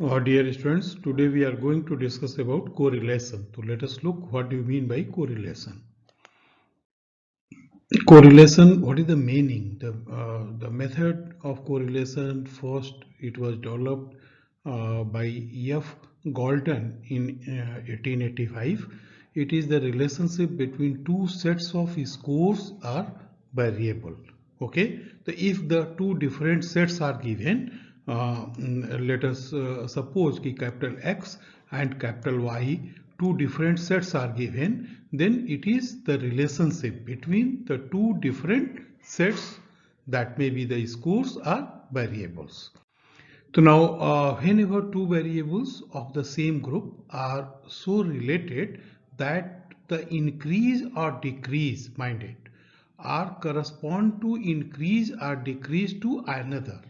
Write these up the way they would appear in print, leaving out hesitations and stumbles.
Dear students, today we are going to discuss about correlation. So let us look what do you mean by correlation. Correlation, what is the meaning? The method of correlation, first it was developed by F. Galton in 1885. It is the relationship between two sets of scores are variable. Okay, so if the two different sets are given, let us suppose कि capital X and capital Y, two different sets are given, then it is the relationship between the two different sets, that may be the scores or variables. So now whenever two variables of the same group are so related that the increase or decrease, mind it, are correspond to increase or decrease to another,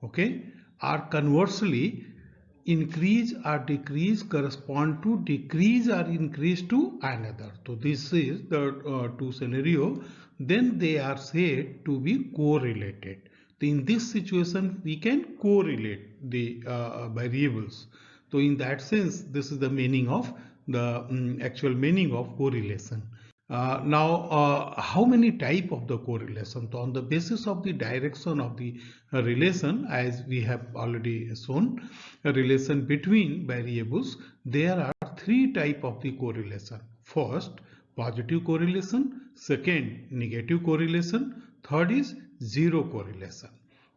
okay, or conversely increase or decrease correspond to decrease or increase to another. So this is the two scenario, then they are said to be correlated. So in this situation we can correlate the variables. So in that sense this is the meaning of the actual meaning of correlation. How many type of the correlation? So on the basis of the direction of the relation, as we have already shown, a relation between variables, there are three type of the correlation. First, positive correlation. Second, negative correlation. Third is zero correlation.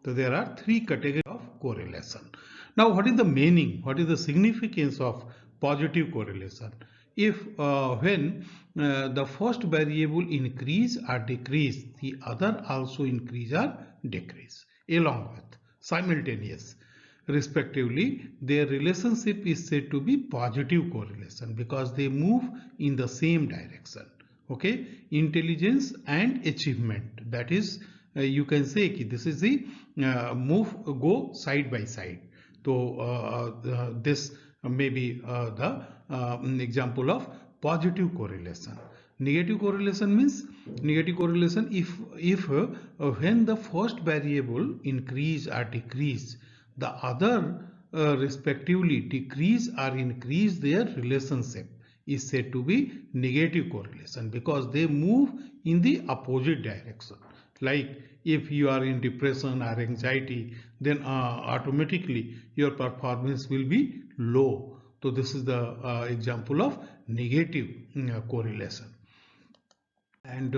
So there are three categories of correlation. Now, what is the meaning? What is the significance of positive correlation? If when the first variable increase or decrease, the other also increase or decrease along with simultaneous respectively, their relationship is said to be positive correlation because they move in the same direction. Okay, intelligence and achievement, that is you can say ki this is the move go side by side. So this may be the example of positive correlation. Negative correlation means negative correlation if when the first variable increase or decrease, the other respectively decrease or increase their relationship is said to be negative correlation because they move in the opposite direction. Like if you are in depression or anxiety, then automatically your performance will be low. So this is the example of negative correlation. And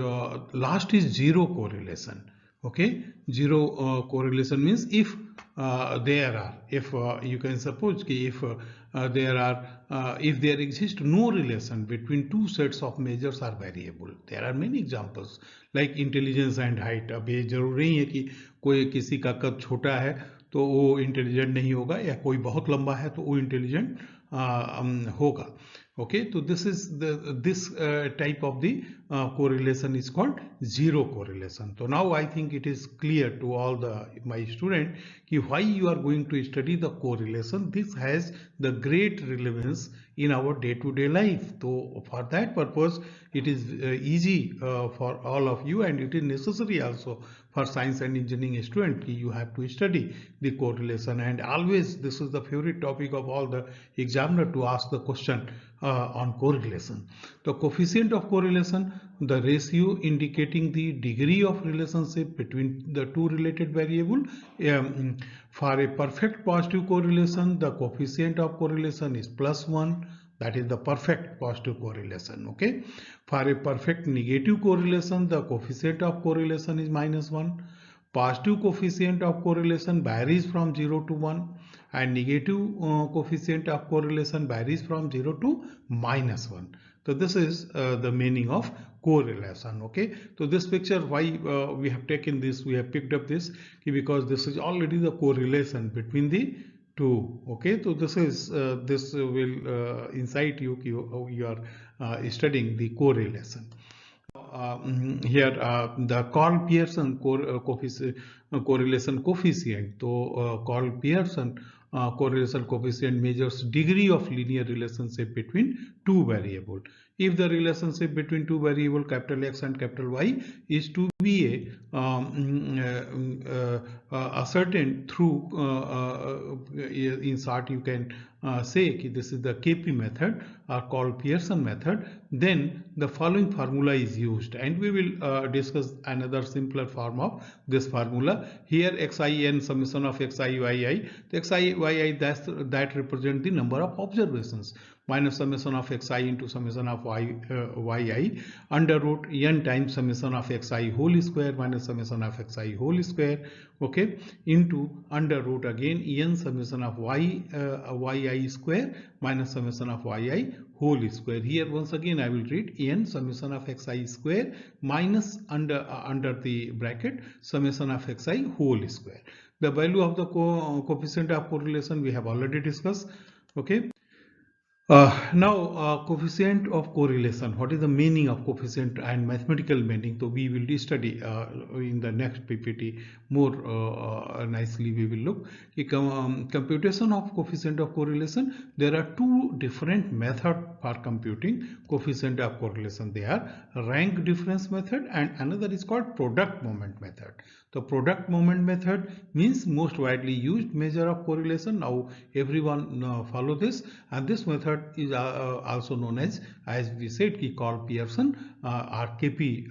last is zero correlation. Okay, zero correlation means if there are, if you can suppose if if there exists no relation between two sets of measures or variable. There are many examples like intelligence and height. अब ये जरूरी नहीं है कि कोई किसी का कद छोटा है तो वो इंटेलिजेंट नहीं होगा, या कोई बहुत लंबा है तो वो इंटेलिजेंट होगा. Okay, so this is this type of the correlation is called zero correlation. So now I think it is clear to all my student why you are going to study the correlation. This has the great relevance in our day-to-day life. So for that purpose it is easy for all of you, and it is necessary also for science and engineering student. You have to study the correlation, and always this is the favorite topic of all the examiner to ask the question on correlation. The coefficient of correlation, the ratio indicating the degree of relationship between the two related variable. For a perfect positive correlation, the coefficient of correlation is +1. That is the perfect positive correlation. Okay. For a perfect negative correlation, the coefficient of correlation is -1. Positive coefficient of correlation varies from 0 to 1, and negative coefficient of correlation varies from 0 to -1. So this is the meaning of correlation. Okay, so this picture, why we have taken this, we have picked up this because this is already the correlation between the two. Okay, so this is this will incite you you are studying the correlation. Here the KARL PEARSON correlation coefficient. So KARL PEARSON correlation coefficient measures degree of linear relationship between two variables. if the relationship between two variable capital X and capital Y is to be ascertained through in short you can say this is the KP method or called Pearson method, then the following formula is used, and we will discuss another simpler form of this formula. Here xin summation of xi yi, the xi yi that represent the number of observations, minus summation of xi into summation of yi under root n times summation of xi whole square minus summation of xi whole square, okay, into under root again n summation of yi square minus summation of yi whole square. Here once again I will read n summation of xi square minus under the bracket summation of xi whole square. The value of the coefficient of correlation we have already discussed, okay. Now coefficient of correlation, what is the meaning of coefficient and mathematical meaning? So we will study in the next PPT more nicely. We will look computation of coefficient of correlation. There are two different methods for computing coefficient of correlation. They are rank difference method and another is called product moment method. The product moment method means most widely used measure of correlation. Now everyone follow this, and this method is also known as we said called Pearson or KP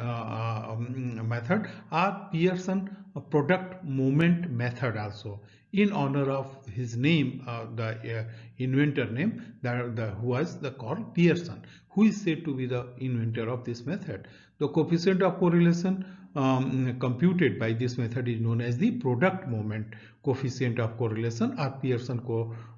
method or Pearson product moment method also, in honor of his name, the inventor name, who was the KARL Pearson, who is said to be the inventor of this method. The coefficient of correlation computed by this method is known as the product moment coefficient of correlation or Pearson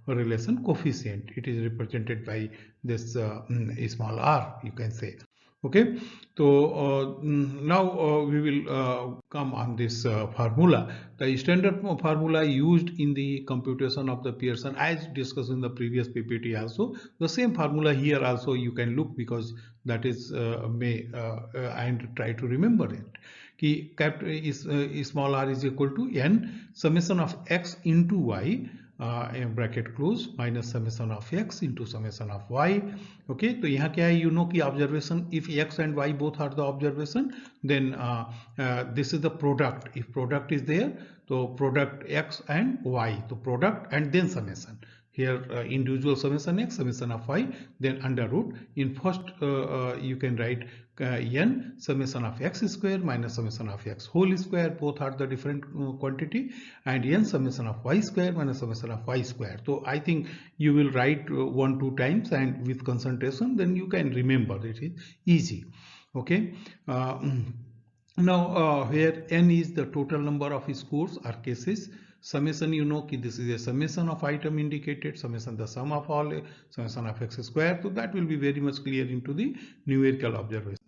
correlation coefficient. It is represented by this small r, you can say. Okay, so now we will come on this formula. The standard formula used in the computation of the Pearson, as discussed in the previous PPT also, the same formula here also you can look, because that is and try to remember it. Small r is equal to n summation of x into y bracket close minus summation of x into summation of y. Okay, तो यहाँ क्या है, you know कि observation, if x and y both are the observation, then this is the product. If product is there, so product x and y, so product and then summation. Here individual summation x, summation of y, then under root. In first you can write n summation of x square minus summation of x whole square, both are the different quantity, and n summation of y square minus summation of y square. So I think you will write 1-2 times and with concentration, then you can remember. It is easy. Okay. Now here n is the total number of scores or cases. Summation, you know, this is a summation of item indicated, summation the sum of all, summation of x square. So that will be very much clear into the numerical observation.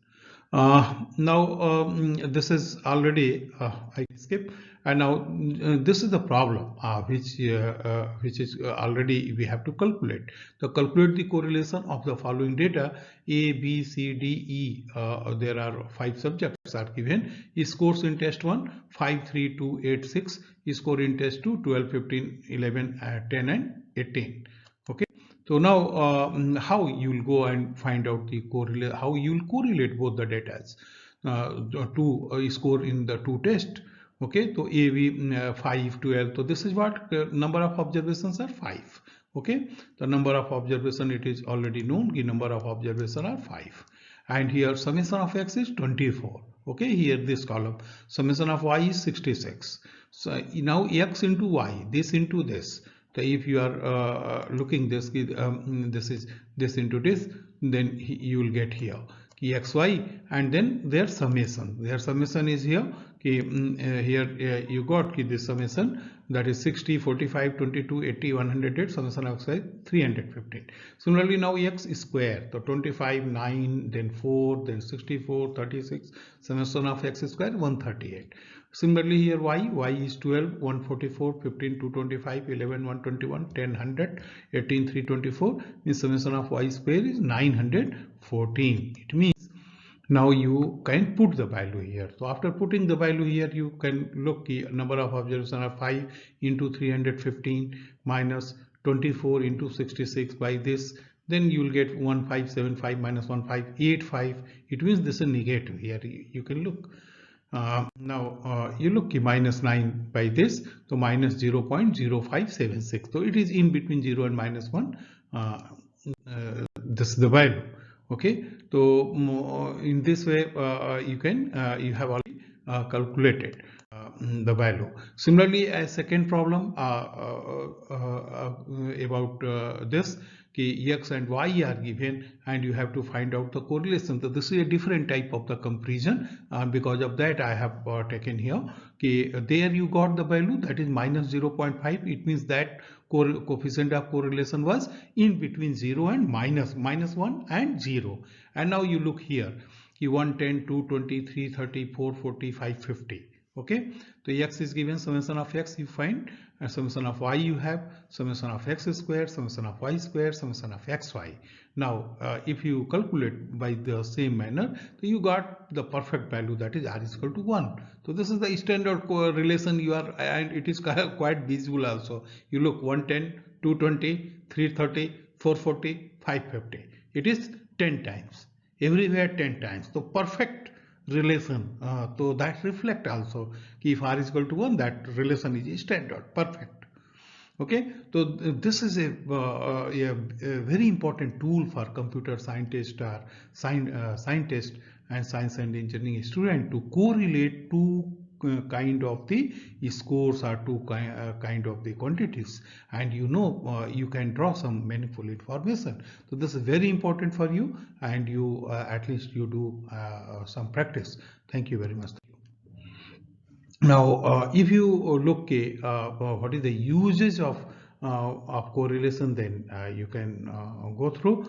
Now this is already I skip, and now this is the problem which is already we have to calculate. To calculate the correlation of the following data A, B, C, D, E. There are 5 subjects are given. Scores in test 1 5, 3, 2, 8, 6. Score in test 2 12, 15, 11, 10 and 18. Okay. So now how you will go and find out the correlate, how you will correlate both the data to score in the 2 tests. Okay, so AV 5, 12. So this is what number of observations are 5. Okay, the number of observation, it is already known, the number of observation are 5, and here summation of x is 24. Okay, here this column summation of y is 66. So now x into y, this into this. So if you are looking this, this is this into this, then you will get here xy, and then their summation. Their summation is here. Here you got this summation, that is 60, 45, 22, 80, 108. Summation of xy 315. Similarly, now x square. So 25, 9, then 4, then 64, 36. Summation of x square 138. Similarly, here y is 12, 144, 15, 225, 11, 121, 10, 100, 18, 324. Means summation of y square is 914. It means now you can put the value here. So after putting the value here, you can look the number of observations are 5 into 315 minus 24 into 66 by this then you will get 1575 minus 1585. It means this is negative. Here you can look. Now you look minus 9 by this, so minus 0.0576. So it is in between 0 and minus 1. This is the value. Okay, so in this way you have already calculated the value. Similarly, a second problem about this, x and y are given and you have to find out the correlation. So this is a different type of the comparison, because of that I have taken here. There you got the value, that is minus 0.5. It means that coefficient of correlation was in between 0 and minus 1 and 0. And now you look here, 110, 220, 330, 440, 550. Okay, so x is given, summation of x you find, and summation of y you have, summation of x square, summation of y square, summation of xy. Now if you calculate by the same manner, so you got the perfect value, that is r is equal to 1. So this is the standard correlation you are, and it is quite visible also. You look 110, 220, 330, 440, 550. It is 10 times. Everywhere 10 times. So perfect relation. So that reflect also if r is equal to 1, that relation is standard, perfect. Okay, so this is a very important tool for computer scientist or scientist and science and engineering student to correlate two kind of the scores or two kind of the quantities, and you can draw some meaningful information. So this is very important for you, and you at least you do some practice. Thank you very much. Now if you look what is the usage of correlation, then you can go through.